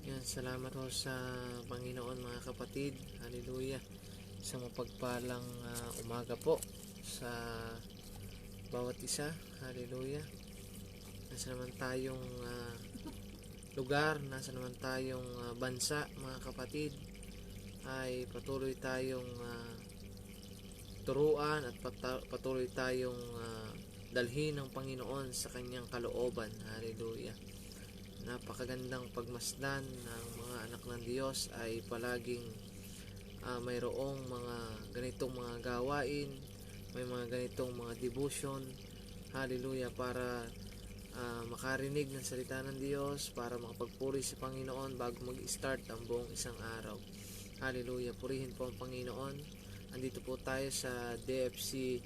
Yan, salamat po sa Panginoon mga kapatid. Hallelujah. Sa mapagpalang umaga po sa bawat isa. Hallelujah. Nasa naman tayong lugar, nasa naman tayong bansa mga kapatid, ay patuloy tayong turuan at patuloy tayong dalhin ng Panginoon sa kanyang kalooban. Hallelujah. Napakagandang pagmasdan ng mga anak ng Diyos ay palaging mayroong mga ganitong mga gawain, may mga ganitong mga devotion. Hallelujah. Para makarinig ng salita ng Diyos, para makapagpuri sa Panginoon bago mag-start ang buong isang araw. Hallelujah. Purihin po ang Panginoon. Andito po tayo sa DFC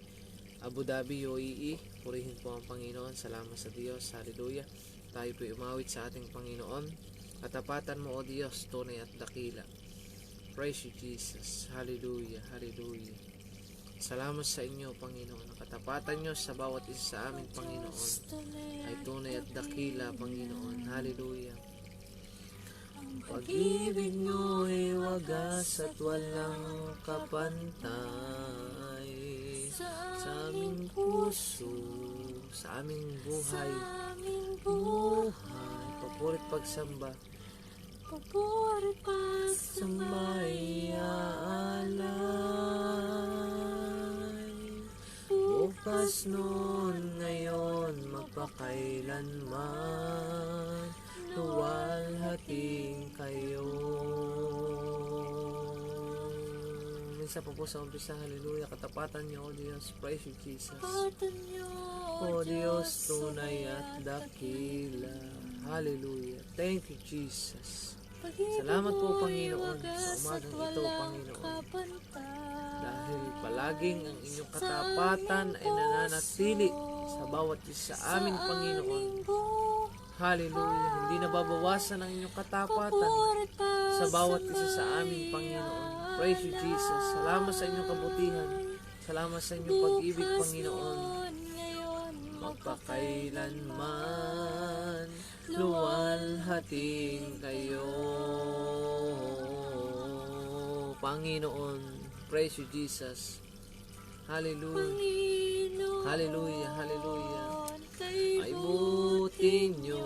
Abu Dhabi, UAE. Purihin po ang Panginoon. Salamat sa Diyos. Hallelujah. Tayo po umawit sa ating Panginoon. Katapatan mo, O Diyos, tunay at dakila. Praise you, Jesus. Hallelujah. Hallelujah. Salamat sa inyo, Panginoon. Ang katapatan nyo sa bawat isa sa amin, Panginoon, ay tunay at dakila, Panginoon. Hallelujah. Pag-ibig nyo ay wagas at walang kapantay sa aming puso, sa aming buhay. Papurit pagsamba, papurit pagsamba ay aalay. Bukas noon, ngayon, magpakailanman, luwalhating kayo. Minsan pa po sa umpisa, hallelujah, katapatan niyo, O Diyos, praise you, Jesus. O Diyos, tunay at dakila. Hallelujah. Thank you, Jesus. Salamat po, Panginoon, sa umagang ito, Panginoon. Dahil palaging ang inyong katapatan ay nananatili sa bawat isa sa amin, Panginoon. Hallelujah. Hindi nababawasan ang inyong katapatan sa bawat isa sa amin, Panginoon. Praise you, Jesus. Salamat sa inyong kabutihan. Salamat sa inyong pag-ibig, Panginoon. Magpakailanman, luwalhating kayo, Panginoon. Praise you, Jesus. Hallelujah. Hallelujah. Hallelujah. Ay buti nyo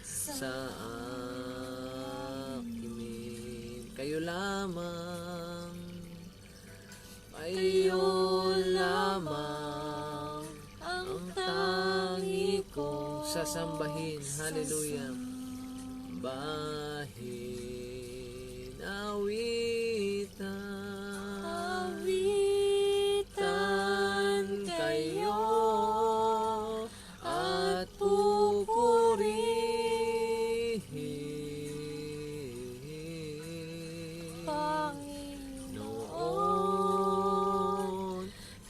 sa akin. Kayo lamang. Kayo lamang ang tangi kong sasambahin. Hallelujah. Bahin, awitan kayo at pupurihin, Panginoon.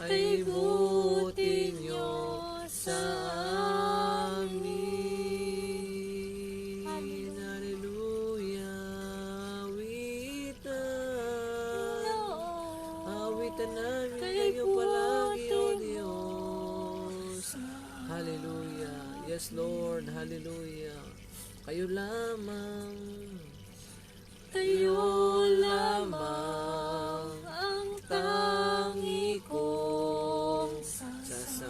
Ay buti nyo sa amin. Hallelujah. Awitan namin kayo palagi, O Diyos. Hallelujah. Yes, Lord. Hallelujah. Kayo lamang. Kayo lamang ang tangi kong sasambahin.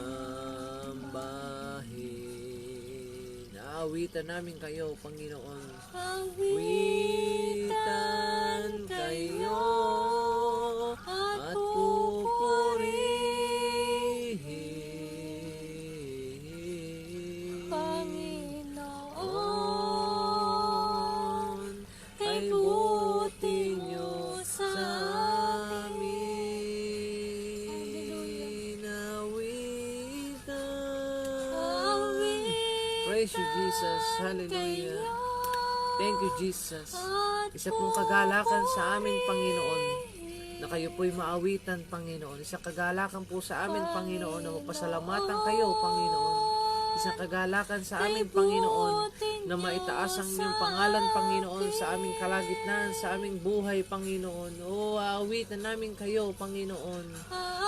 Awitan namin kayo, Panginoon. Awitan kayo at pupurihin, Panginoon. Ay buti nyo sa amin. Awitan. Praise you, Jesus. Hallelujah. Thank you, Jesus. Isa pong kagalakan sa amin, Panginoon, na kayo po'y maawitan, Panginoon. Isang kagalakan po sa amin, Panginoon, na mapasalamatan kayo, Panginoon. Isang kagalakan sa amin, Panginoon, na maitaas ang inyong pangalan, Panginoon, sa aming kalagitnaan, sa aming buhay, Panginoon. O, aawitan namin kayo, Panginoon.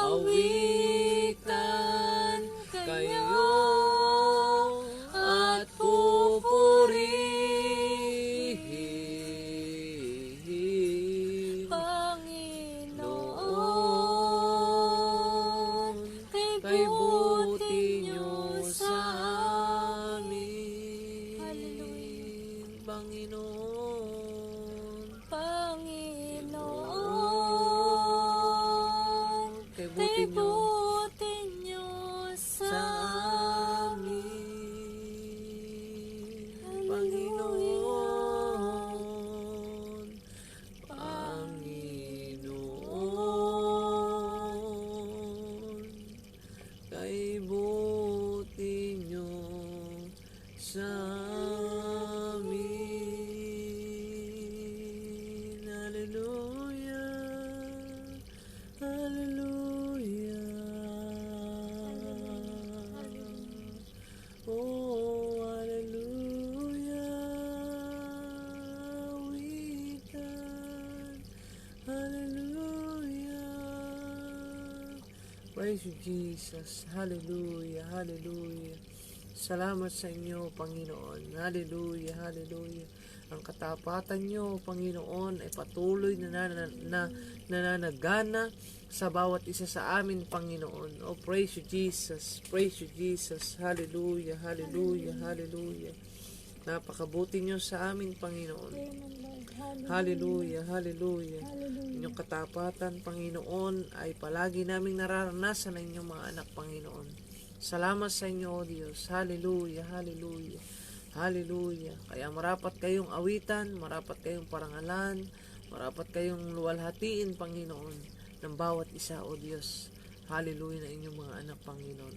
Awitan kayo at pupurihin, Panginoon. Panginoon, Kay kay buti nyo buti nyo sa sa amin. Hallelujah. Panginoon, kay buti nyo sa amin. Hallelujah. Hallelujah. Oh, hallelujah. We can. Hallelujah. Praise you, Jesus. Hallelujah. Hallelujah. Salamat sa inyo, Panginoon. Hallelujah. Hallelujah. Ang katapatan nyo, Panginoon, ay patuloy na nananagana sa bawat isa sa amin, Panginoon. Oh, praise you, Jesus. Praise you, Jesus. Hallelujah. Hallelujah. Hallelujah. Napakabuti nyo sa amin, Panginoon. Hallelujah. Hallelujah. Inyong katapatan, Panginoon, ay palagi naming nararanasan ng inyong mga anak, Panginoon. Salamat sa inyo, O Diyos. Hallelujah. Hallelujah. Hallelujah. Kaya marapat kayong awitan, marapat kayong parangalan, marapat kayong luwalhatiin, Panginoon, ng bawat isa, O Diyos. Hallelujah na inyong mga anak, Panginoon.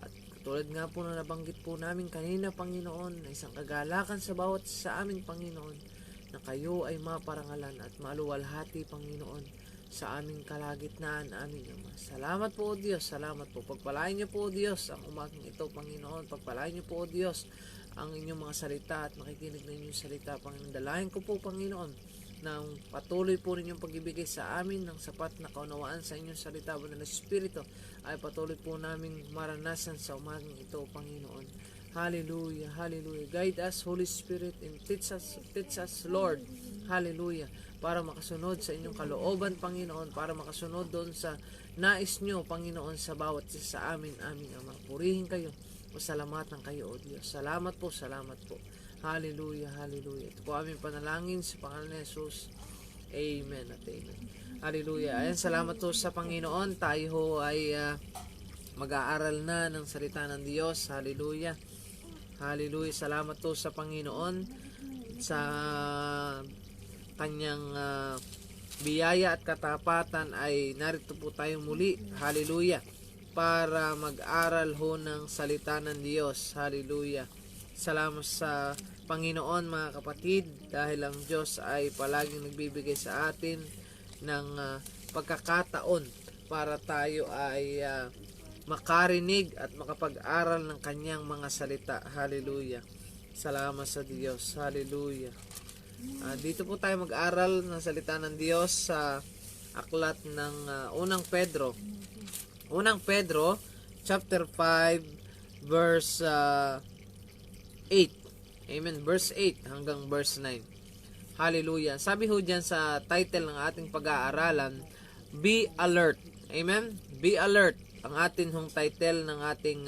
At katulad nga po na nabanggit po namin kanina, Panginoon, na isang kagalakan sa bawat isa sa amin, Panginoon, na kayo ay maparangalan at maluwalhati, Panginoon, sa aming kalagitnaan, aming Ama. Salamat po, O Diyos. Salamat po. Pagpalain niyo po, O Diyos, ang umagang ito, Panginoon. Pagpalain niyo po, O Diyos, ang inyong mga salita at makikinig na inyong salita, Panginoon. Dalahin ko po, Panginoon, na patuloy po ninyong pag-ibigay sa amin ng sapat na kaunawaan sa inyong salita, Banal na Espiritu, ay patuloy po naming maranasan sa umagang ito, Panginoon. Hallelujah, hallelujah. Guide us, Holy Spirit, and teach us, Lord. Hallelujah. Para makasunod sa inyong kalooban, Panginoon, para makasunod doon sa nais nyo, Panginoon, sa bawat isa sa amin, aming Ama. Purihin kayo, masalamatan kayo, O Diyos. Salamat po, salamat po. Hallelujah, hallelujah. Ito po aming panalangin sa pangalan ni Jesus. Amen at amen. Hallelujah. Ayan, salamat po sa Panginoon. Tayo ho ay mag-aaral na ng salita ng Diyos. Hallelujah. Hallelujah. Salamat po sa Panginoon sa kanyang biyaya at katapatan ay narito po tayo muli. Hallelujah. Para mag-aral ho ng salita ng Diyos. Hallelujah. Salamat sa Panginoon, mga kapatid, dahil ang Diyos ay palaging nagbibigay sa atin ng pagkakataon para tayo ay makarinig at makapag-aral ng kanyang mga salita. Hallelujah. Salamat sa Diyos. Hallelujah. Dito po tayo mag-aral ng salita ng Diyos sa aklat ng Unang Pedro. Unang Pedro, chapter 5, verse 8. Amen. Verse 8 hanggang verse 9. Hallelujah. Sabi ho dyan sa title ng ating pag-aaralan, Be Alert. Amen. Be Alert. Ang atin hong title ng ating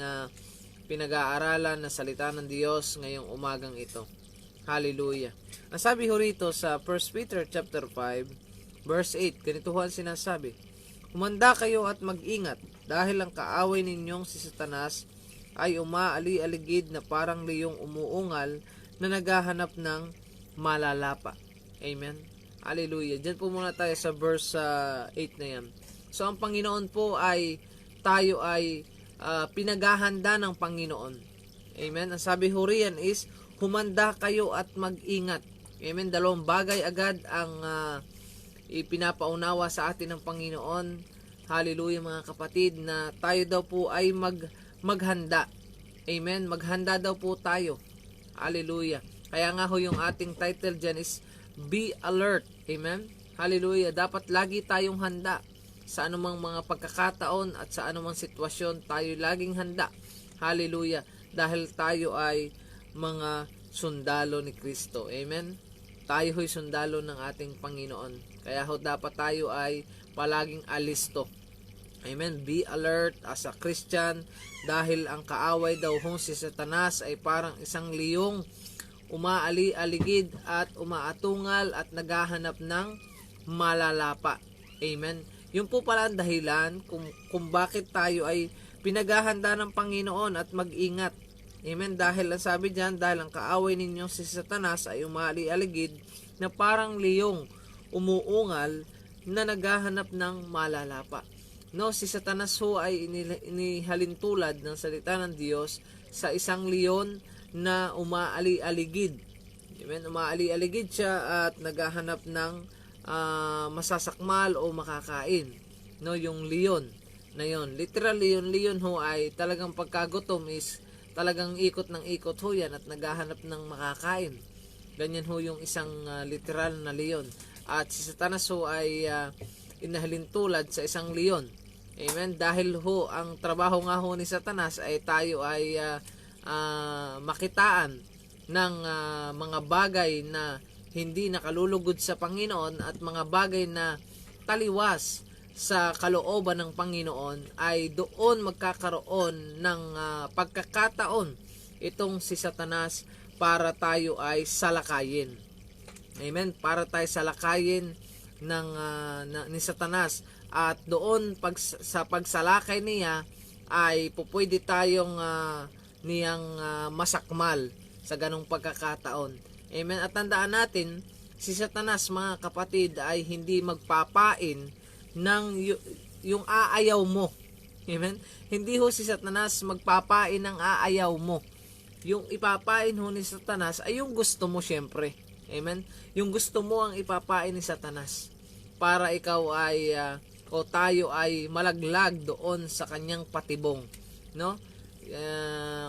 pinag-aaralan na salita ng Diyos ngayong umagang ito. Hallelujah. Ang sabi ho rito sa 1 Peter chapter 5, verse 8, ganito ho ang sinasabi, Humanda kayo at mag-ingat dahil ang kaaway ninyong si Satanas ay umaali-aligid na parang liyong umuungal na naghahanap ng malalapa. Amen. Hallelujah. Diyan po muna tayo sa verse 8 na yan. So ang Panginoon po ay tayo ay pinaghahanda ng Panginoon. Amen. Ang sabi ho riyan is, humanda kayo at mag-ingat. Amen. Dalawang bagay agad ang ipinapaunawa sa atin ng Panginoon. Hallelujah, mga kapatid, na tayo daw po ay maghanda. Amen. Maghanda daw po tayo. Hallelujah. Kaya nga ho yung ating title dyan is Be Alert. Amen. Hallelujah. Dapat lagi tayong handa. Sa anumang mga pagkakataon at sa anumang sitwasyon, tayo laging handa. Hallelujah. Dahil tayo ay mga sundalo ni Kristo. Amen. Tayo ho'y sundalo ng ating Panginoon. Kaya ho dapat tayo ay palaging alisto. Amen. Be alert as a Christian dahil ang kaaway daw hong si Satanas ay parang isang liyong umaali-aligid at umaatungal at naghahanap ng malalapa. Amen. Yun po pala ang dahilan kung bakit tayo ay pinaghahanda ng Panginoon at mag-ingat. Amen. Dahil ang sabi diyan, dahil ang kaaway ninyo si Satanas ay umaali-aligid na parang liyong umuungal na naghahanap ng malalapa. No, si Satanas ho ay inihalintulad ng salita ng Diyos sa isang leon na umaali-aligid. Amen. Umaali-aligid siya at naghahanap ng masasakmal o makakain. No, yung leon na yon. Literally, yung leon ho ay talagang pagkagutom is talagang ikot ng ikot ho yan at naghahanap ng makakain. Ganyan ho yung isang literal na leon. At si Satanas ho ay inahalintulad sa isang leon. Amen. Dahil ho, ang trabaho nga ho ni Satanas ay tayo ay makitaan ng mga bagay na hindi nakalulugod sa Panginoon at mga bagay na taliwas sa kalooban ng Panginoon, ay doon magkakaroon ng pagkakataon itong si Satanas para tayo ay salakayin. Amen. Para tayo salakayin ni Satanas, at doon sa pagsalakay niya ay pupwede tayong niyang masakmal sa ganong pagkakataon. Amen. At tandaan natin, si Satanas, mga kapatid, ay hindi magpapain ng yung aayaw mo. Amen. Hindi ho si Satanas magpapain ng aayaw mo. Yung ipapain ho ni Satanas ay yung gusto mo, syempre. Amen. Yung gusto mo ang ipapain ni Satanas para ikaw ay o tayo ay malaglag doon sa kanyang patibong, no?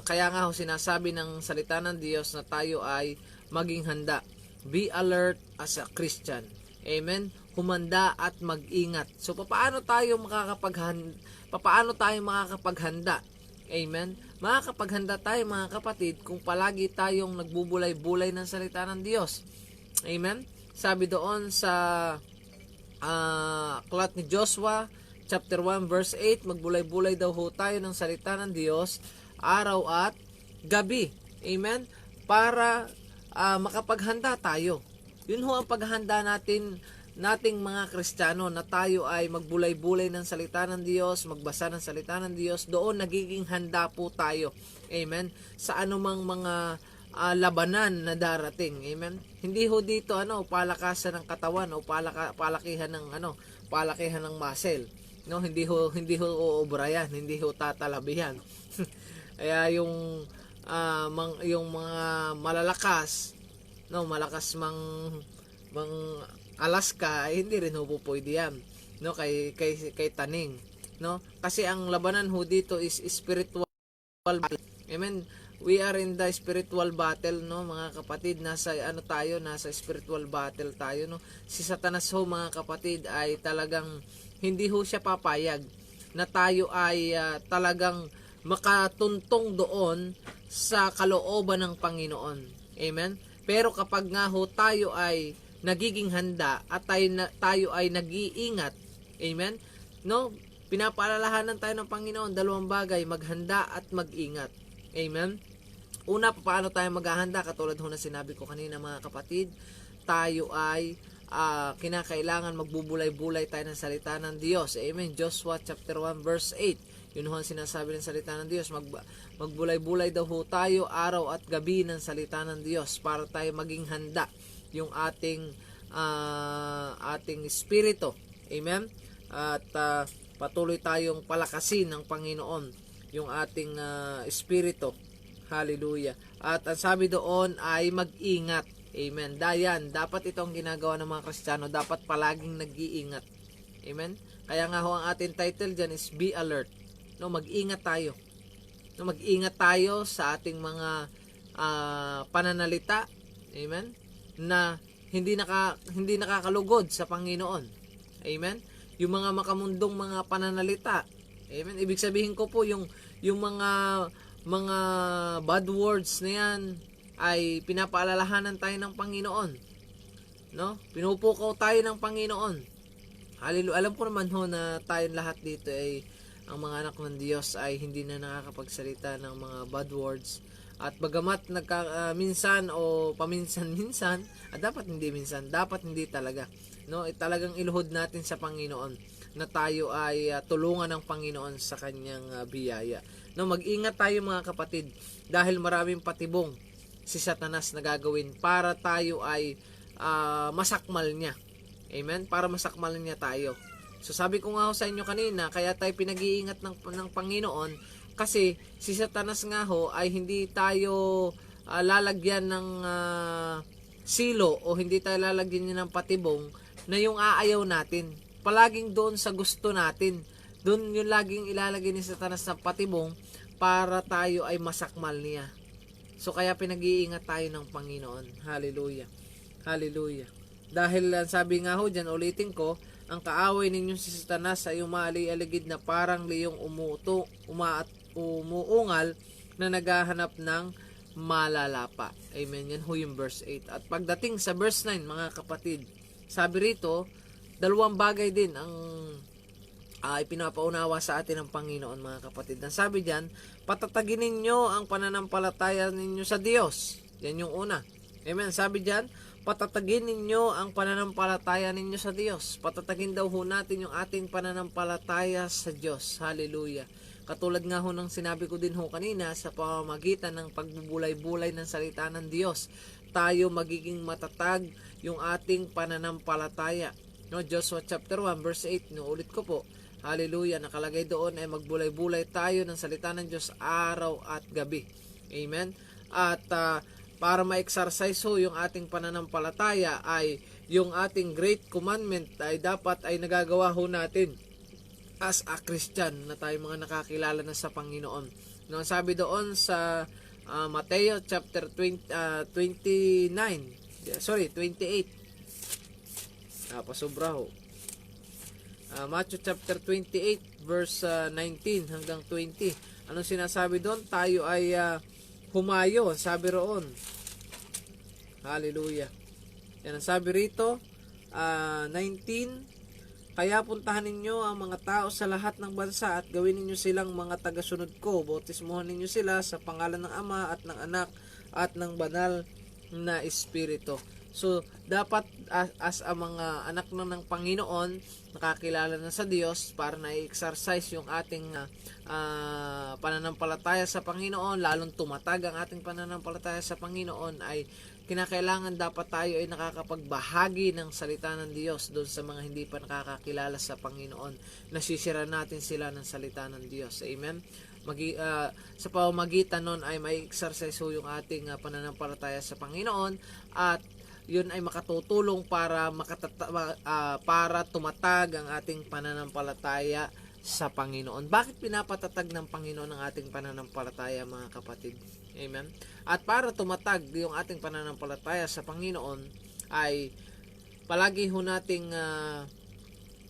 Kaya nga ho sinasabi ng salita ng Diyos na tayo ay maging handa. Be alert as a Christian. Amen. Humanda at mag-ingat. So paano tayo makakapaghanda? Amen. Makakapaghanda tayo, mga kapatid, kung palagi tayong nagbubulay-bulay ng salita ng Diyos. Amen. Sabi doon sa aklat ni Joshua chapter 1 verse 8, magbulay-bulay daw ho tayo ng salita ng Diyos araw at gabi. Amen. Para makapaghanda tayo. Yun ho ang paghahanda nating mga Kristiyano, na tayo ay magbulay-bulay ng salita ng Diyos, magbasa ng salita ng Diyos. Doon nagiging handa po tayo. Amen. Sa anumang mga labanan na darating. Amen. Hindi ho dito palakasan ng katawan o palakihan ng muscle. No, hindi ho uubra yan, hindi ho tatalabihan. Kaya yung mga malalakas, no, malakas mang Alaska, ay hindi rin ho po pwede yan, no, kay taning, no, kasi ang labanan ho dito is spiritual battle. Amen. We are in the spiritual battle, no, mga kapatid. Nasa spiritual battle tayo, no. Si Satanas ho, mga kapatid, ay talagang hindi ho siya papayag na tayo ay talagang makatuntong doon sa kalooban ng Panginoon. Amen. Pero kapag nga ho tayo ay nagiging handa at tayo ay nag-iingat, amen, no, pinapaalalahanan tayo ng Panginoon dalawang bagay, maghanda at mag-ingat. Amen. Una, paano tayo maghahanda? Katulad ho na sinabi ko kanina, mga kapatid, tayo ay kinakailangan magbubulay-bulay tayo ng salita ng Diyos. Amen. Joshua chapter 1 verse 8. Yun ho ang sinasabi ng salita ng Diyos. Magbulay-bulay daw ho tayo araw at gabi ng salita ng Diyos para tayo maging handa yung ating espiritu. Amen. At patuloy tayong palakasin ng Panginoon yung ating espiritu. Hallelujah. At ang sabi doon ay mag-ingat. Amen. Dapat ito ang ginagawa ng mga Kristiyano. Dapat palaging nag-iingat. Amen. Kaya nga ho ang ating title dyan is Be Alert. No, mag-ingat tayo. No, mag-ingat tayo sa ating mga pananalita. Amen. Na hindi nakakalugod sa Panginoon. Amen. Yung mga makamundong mga pananalita. Amen. Ibig sabihin ko po yung mga bad words na yan ay pinapaalalahanan tayo ng Panginoon. No? Pinupukaw tayo ng Panginoon. Hallelujah. Alam po naman ho na tayong lahat dito ay ang mga anak ng Diyos ay hindi na nakakapagsalita ng mga bad words At bagamat minsan o paminsan-minsan, dapat hindi minsan, dapat hindi talaga. No, talagang iluhod natin sa Panginoon na tayo ay tulungan ng Panginoon sa kanyang biyaya. No, mag-ingat tayo mga kapatid dahil maraming patibong si Satanas na gagawin para tayo ay masakmal niya. Amen? Para masakmal niya tayo. So sabi ko nga ho sa inyo kanina, kaya tayo pinag-iingat ng Panginoon kasi si Satanas nga ho ay hindi tayo lalagyan ng silo o hindi tayo lalagyan niya ng patibong na yung aayaw natin. Palaging doon sa gusto natin. Doon yung laging ilalagay ni Satanas ng patibong para tayo ay masakmal niya. So kaya pinag-iingat tayo ng Panginoon. Hallelujah. Hallelujah. Dahil sabi nga ho dyan, ulitin ko, ang kaaway ninyong si Satanas ay umali-aligid na parang liyong umuungal na naghahanap ng malalapa. Amen. Yan ho yung verse 8. At pagdating sa verse 9, mga kapatid, sabi rito, dalawang bagay din ang ipinapaunawa sa atin ng Panginoon, mga kapatid. Ang sabi diyan, patatagin ninyo ang pananampalataya ninyo sa Diyos. Yan yung una. Amen. Sabi diyan, patatagin ninyo ang pananampalataya ninyo sa Diyos. Patatagin daw ho natin yung ating pananampalataya sa Diyos. Hallelujah. Katulad nga ho ng sinabi ko din ho kanina, sa pamamagitan ng pagbubulay-bulay ng salita ng Diyos, tayo magiging matatag yung ating pananampalataya. No, Joshua chapter 1 verse 8, no, ulit ko po. Hallelujah, nakalagay doon ay magbulay-bulay tayo ng salita ng Diyos araw at gabi. Amen. At para ma-exercise ho yung ating pananampalataya ay yung ating great commandment ay dapat ay nagagawa ho natin as a Christian na tayo mga nakakilala na sa Panginoon. No, sabi doon sa Mateo chapter 28. Pasobra ho. Matthew chapter 28 verse 19 hanggang 20. Anong sinasabi doon? Tayo ay humayo, sabi roon. Hallelujah. Yan ang sabi rito, 19. Kaya puntahan ninyo ang mga tao sa lahat ng bansa at gawin ninyo silang mga tagasunod ko. Bautismuhan ninyo sila sa pangalan ng Ama at ng Anak at ng Banal na Espiritu. So, dapat as a mga anak ng Panginoon, nakakilala na sa Diyos para na-exercise yung ating pananampalataya sa Panginoon, lalong tumatag ang ating pananampalataya sa Panginoon, ay kinakailangan dapat tayo ay nakakapagbahagi ng salita ng Diyos doon sa mga hindi pa nakakakilala sa Panginoon. Nasisira natin sila ng salita ng Diyos. Amen? Sa pamamagitan nun ay may exercise ho yung ating pananampalataya sa Panginoon at yun ay makatutulong para para tumatag ang ating pananampalataya sa Panginoon. Bakit pinapatatag ng Panginoon ang ating pananampalataya, mga kapatid? Amen? At para tumatag yung ating pananampalataya sa Panginoon ay palagi ho nating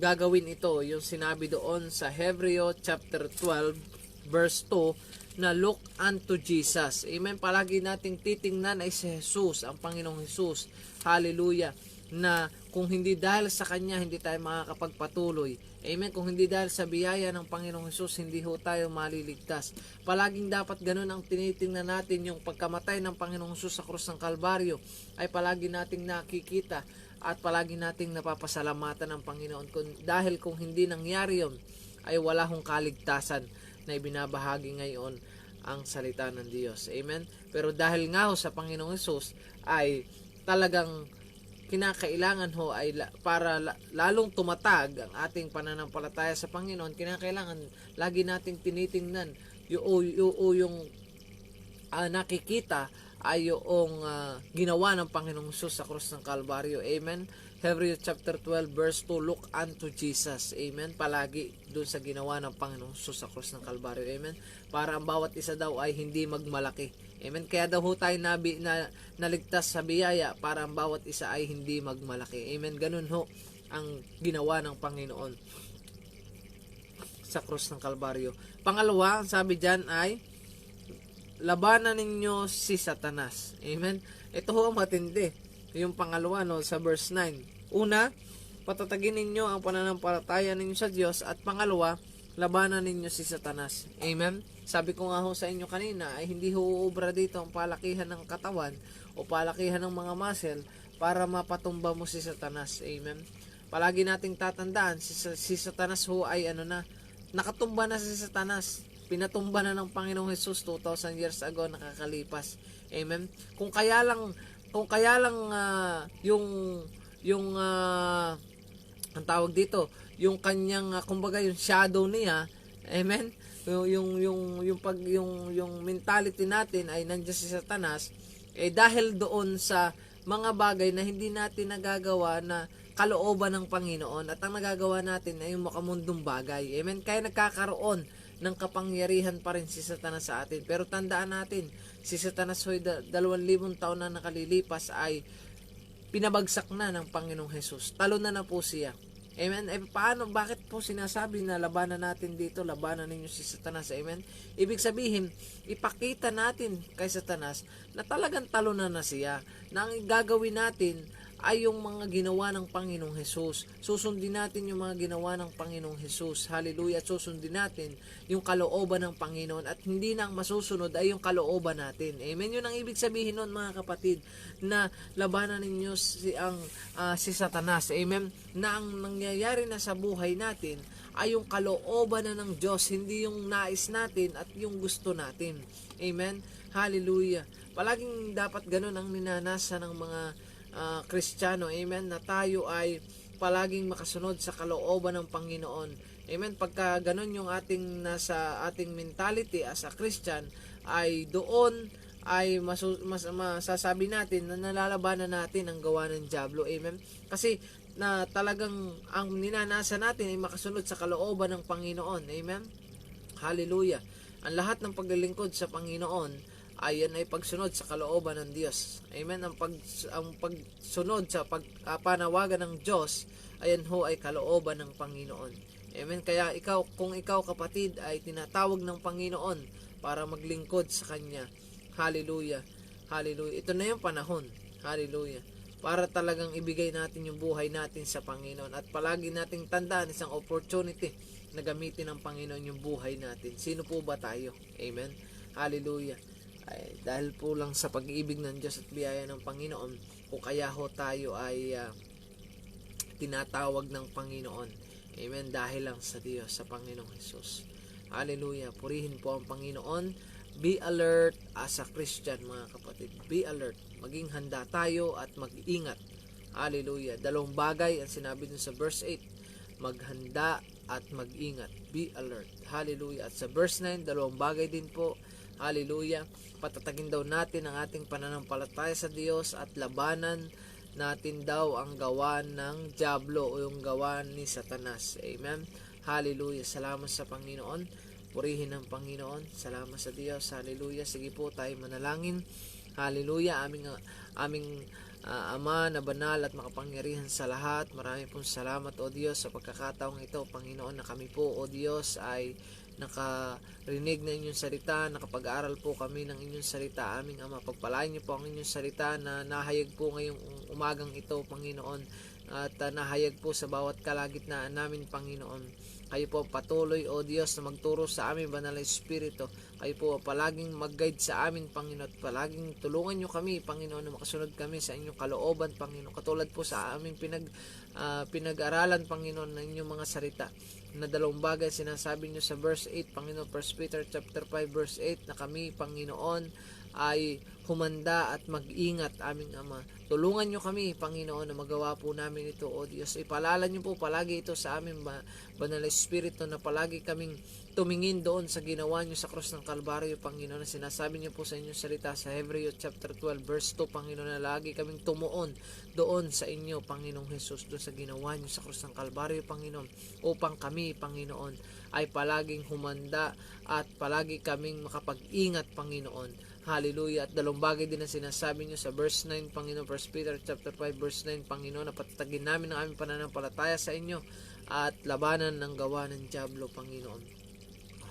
gagawin ito, yung sinabi doon sa Hebreo chapter 12 verse 2 na look unto Jesus. Amen? Palagi nating titingnan ay si Jesus, ang Panginoong Jesus. Hallelujah. Na kung hindi dahil sa Kanya, hindi tayo makakapagpatuloy. Amen? Kung hindi dahil sa biyaya ng Panginoong Jesus, hindi ho tayo maliligtas. Palaging dapat ganun ang tinitingnan natin, yung pagkamatay ng Panginoong Jesus sa krus ng Kalbaryo ay palagi nating nakikita at palagi nating napapasalamatan ng Panginoon. Dahil kung hindi nangyari yun, ay wala hong kaligtasan na ibinabahagi ngayon ang salita ng Diyos. Amen? Pero dahil nga ho sa Panginoong Jesus ay talagang kinakailangan ho ay para lalong tumatag ang ating pananampalataya sa Panginoon, kinakailangan lagi nating tinitingnan yung nakikita ay yung ginawa ng Panginoong Jesus sa krus ng Kalbaryo. Amen? Hebrews chapter 12 verse 2, look unto Jesus. Amen? Palagi doon sa ginawa ng Panginoong Jesus sa krus ng Kalbaryo. Amen? Para ang bawat isa daw ay hindi magmalaki. Amen? Kaya daw ho tayo naligtas sa biyaya para ang bawat isa ay hindi magmalaki. Amen? Ganun ho ang ginawa ng Panginoon sa krus ng Kalbaryo. Pangalawa, ang sabi dyan ay labanan ninyo si Satanas. Amen? Ito ho ang matindi. Yung pangalawa, no, sa verse 9. Una, patatagin ninyo ang pananampalataya ninyo sa Diyos. At pangalawa, labanan ninyo si Satanas. Amen? Sabi ko nga ho sa inyo kanina, ay hindi ho uubra dito ang palakihan ng katawan o palakihan ng mga muscle para mapatumba mo si Satanas. Amen? Palagi nating tatandaan, si Satanas ho ay nakatumba na si Satanas. Pinatumba na ng Panginoong Jesus 2,000 years ago, nakakalipas. Amen? Kung kaya lang ang tawag dito, yung kanyang kumbaga yung shadow niya, amen? Yung mentality natin ay nandiyan si Satanas, dahil doon sa mga bagay na hindi natin nagagawa na kalooban ng Panginoon, at ang nagagawa natin ay yung makamundong bagay. Amen? Kaya nagkakaroon ng kapangyarihan pa rin si Satanas sa atin. Pero tandaan natin, si Satanas ho'y 2,000 taon na nakalilipas ay pinabagsak na ng Panginoong Jesus. Talo na po siya. Amen? Bakit po sinasabi na labanan natin dito, labanan ninyo si Satanas? Amen? Ibig sabihin, ipakita natin kay Satanas na talagang talo na siya, na ang gagawin natin ay yung mga ginawa ng Panginoong Jesus. Susundin natin yung mga ginawa ng Panginoong Jesus. Hallelujah. At susundin natin yung kalooban ng Panginoon, at hindi na ang masusunod ay yung kalooban natin. Amen. Yun ang ibig sabihin nun, mga kapatid, na labanan ninyo si Satanas. Amen. Na ang nangyayari na sa buhay natin ay yung kalooban na ng Diyos, hindi yung nais natin at yung gusto natin. Amen. Hallelujah. Palaging dapat ganun ang ninanasa ng mga Kristiyano, amen, na tayo ay palaging makasunod sa kalooban ng Panginoon. Amen. Pagka ganun yung nasa ating mentality as a Christian, ay doon ay masasabi natin na nalalabanan natin ang gawa ng dyablo. Amen. Kasi na talagang ang ninanasa natin ay makasunod sa kalooban ng Panginoon. Amen. Hallelujah. Ang lahat ng paglilingkod sa Panginoon ayan ay pagsunod sa kalooban ng Diyos. Amen. Ang pagsunod sa panawagan ng Diyos, ayan ho ay kalooban ng Panginoon. Amen. Kaya kung ikaw kapatid ay tinatawag ng Panginoon para maglingkod sa Kanya, hallelujah, hallelujah, ito na yung panahon, hallelujah, para talagang ibigay natin yung buhay natin sa Panginoon, at palagi nating tandaan isang opportunity na gamitin ng Panginoon yung buhay natin. Sino po ba tayo? Amen. Hallelujah. Ay, dahil po lang sa pag-ibig ng Diyos at biyaya ng Panginoon, kung kaya ho tayo ay tinatawag ng Panginoon. Amen. Dahil lang sa Diyos, sa Panginoong Jesus. Hallelujah. Purihin po ang Panginoon. Be alert as a Christian, mga kapatid. Be alert. Maging handa tayo at mag-ingat. Hallelujah. Dalawang bagay ang sinabi dun sa verse 8. Maghanda at mag-ingat. Be alert. Hallelujah. At sa verse 9, dalawang bagay din po. Hallelujah. Patatagin daw natin ang ating pananampalataya sa Diyos, at labanan natin daw ang gawa ng dyablo o yung gawa ni Satanas. Amen. Hallelujah. Salamat sa Panginoon. Purihin ang Panginoon. Salamat sa Diyos. Hallelujah. Sige po tayo manalangin. Hallelujah. Aming Ama na banal at makapangyarihan sa lahat, marami pong salamat o Diyos sa pagkakataong ito, Panginoon, na kami po o Diyos ay nakarinig na inyong salita, nakapag-aaral po kami ng inyong salita. Aming Ama, pagpalain niyo po ang inyong salita na nahayag po ngayong umagang ito, Panginoon, at nahayag po sa bawat kalagitnaan namin, Panginoon. Kayo po patuloy, O Diyos, na magturo sa amin, Banal na Espiritu. Kayo po palaging mag-guide sa amin, Panginoon, at palaging tulungan nyo kami, Panginoon, na makasunod kami sa inyong kalooban, Panginoon. Katulad po sa aming pinag-aralan, Panginoon, ng inyong mga salita, na dalawang bagay sinasabi nyo sa verse 8, Panginoon, 1 Peter chapter 5 verse 8, na kami, Panginoon, ay humanda at mag-ingat, aming Ama. Tulungan nyo kami, Panginoon, na magawa po namin ito, O Diyos. Ipaalala nyo po palagi ito sa amin, Banal na Espiritu, na palagi kaming tumingin doon sa ginawa nyo sa krus ng Kalbaryo, Panginoon, na sinasabi nyo po sa inyong salita sa Hebreo chapter 12 verse 2, Panginoon, na lagi kaming tumuon doon sa inyo, Panginoong Jesus, doon sa ginawa nyo sa krus ng Kalbaryo, Panginoon, upang kami, Panginoon, ay palaging humanda at palagi kaming makapag-ingat, Panginoon. Hallelujah. At dalawang bagay din na sinasabi nyo sa verse 9, Panginoon, 1 Peter chapter 5 verse 9, Panginoon, na patatagin namin ang aming pananampalataya sa inyo at labanan ng gawa ng dyablo, Panginoon.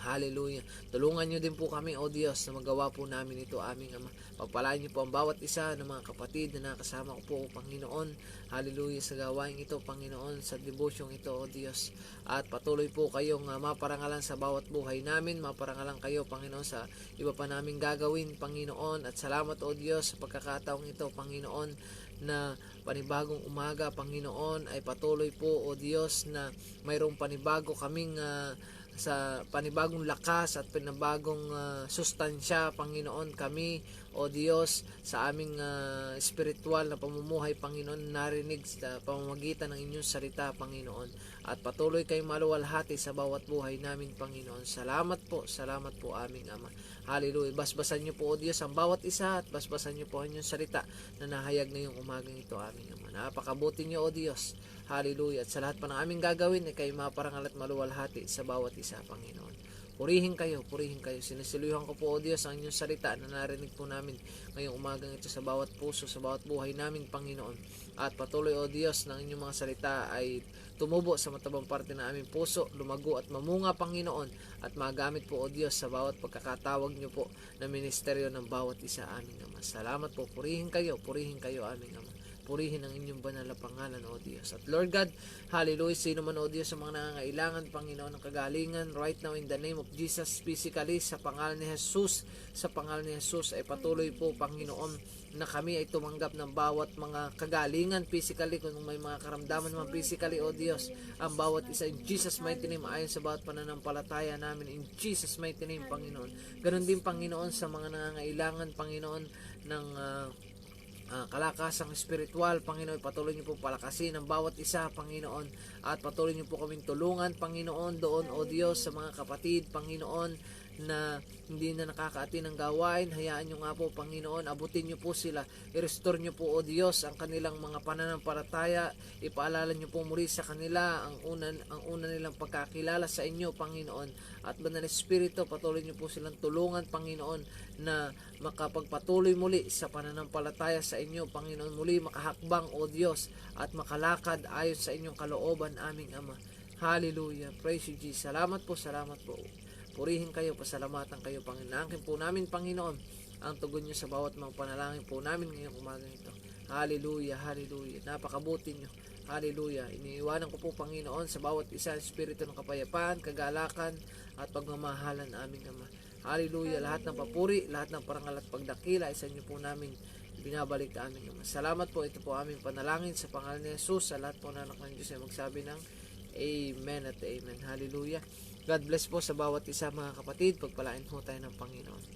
Hallelujah. Tulungan niyo din po kami, O Diyos, na magawa po namin ito, aming Ama. Pagpalain niyo po ang bawat isa ng mga kapatid na nakasama ko po, O Panginoon. Hallelujah, sa gawain ito, Panginoon, sa devosyong ito, O Diyos. At patuloy po kayong maparangalan sa bawat buhay namin. Maparangalan kayo, Panginoon, sa iba pa namin gagawin, Panginoon. At salamat, O Diyos, sa pagkakataong ito, Panginoon, na panibagong umaga, Panginoon, ay patuloy po, O Diyos, na mayroong panibago kaming sa panibagong lakas at panibagong sustansya, Panginoon, kami, O Diyos, sa aming spiritual na pamumuhay, Panginoon, narinig sa pamamagitan ng inyong salita, Panginoon. At patuloy kayong maluwalhati sa bawat buhay namin, Panginoon. Salamat po aming Ama. Hallelujah. Basbasan niyo po, O Diyos, ang bawat isa at basbasan niyo po ang inyong salita na nahayag ngayong umagang ito, aming Ama. Napakabuti niyo, O Diyos. Hallelujah. At sa lahat pa ng aming gagawin ay kayo maparangal at maluwalhati sa bawat isa, Panginoon. Purihin kayo. Sinisiluhan ko po, O Diyos, ang inyong salita na narinig po namin ngayong umagang ito sa bawat puso, sa bawat buhay namin, Panginoon. At patuloy, O Diyos, ng inyong mga salita ay tumubo sa matabang parte ng aming puso, lumago at mamunga, Panginoon, at magamit po, O Diyos, sa bawat pagkakatawag niyo po na ministeryo ng bawat isa, aming Ama. Salamat po. Purihin kayo, aming Ama. Purihin ang inyong banal na pangalan, O Diyos. At Lord God, hallelujah, sino man, O Diyos, sa mga nangangailangan, Panginoon, ng kagalingan, right now in the name of Jesus, physically, sa pangalan ni Jesus, ay patuloy po, Panginoon, na kami ay tumanggap ng bawat mga kagalingan physically, kung may mga karamdaman naman physically, O Diyos, ang bawat isa in Jesus mighty name, ayon sa bawat pananampalataya namin, in Jesus mighty name, Panginoon. Ganon din, Panginoon, sa mga nangangailangan, Panginoon, ng kalakasang spiritual, Panginoon, patuloy niyo po palakasin ang bawat isa, Panginoon, at patuloy niyo po kaming tulungan, Panginoon, doon, O Diyos, sa mga kapatid, Panginoon, na hindi na nakakaati ng gawain. Hayaan nyo nga po, Panginoon, abutin nyo po sila, i-restore nyo po, O Diyos, ang kanilang mga pananampalataya, ipaalala nyo po muli sa kanila ang una nilang pagkakilala sa inyo, Panginoon. At Banal na Espiritu, patuloy nyo po silang tulungan, Panginoon, na makapagpatuloy muli sa pananampalataya sa inyo, Panginoon, muli makahakbang, O Diyos, at makalakad ayon sa inyong kalooban, aming Ama. Hallelujah. Praise you, Jesus. Salamat po. Purihin kayo, pasalamatan kayo, Panginoon. Nangkin po namin, Panginoon, ang tugon niyo sa bawat mga panalangin po namin ngayong umagang ito. Hallelujah. Napakabuti niyo. Hallelujah. Iniiwanan ko po, Panginoon, sa bawat isa, espiritu ng kapayapaan, kagalakan, at pagmamahalan, aming Ama. Hallelujah. Lahat ng papuri, lahat ng parangal at pagdakila, isa niyo po namin binabalik na aming Ama. Salamat po. Ito po aming panalangin sa pangalan ni Jesus. Sa lahat po na anak ng Diyos ay magsabi ng Amen at Amen. Hallelujah. God bless po sa bawat isa, mga kapatid. Pagpalain po tayo ng Panginoon.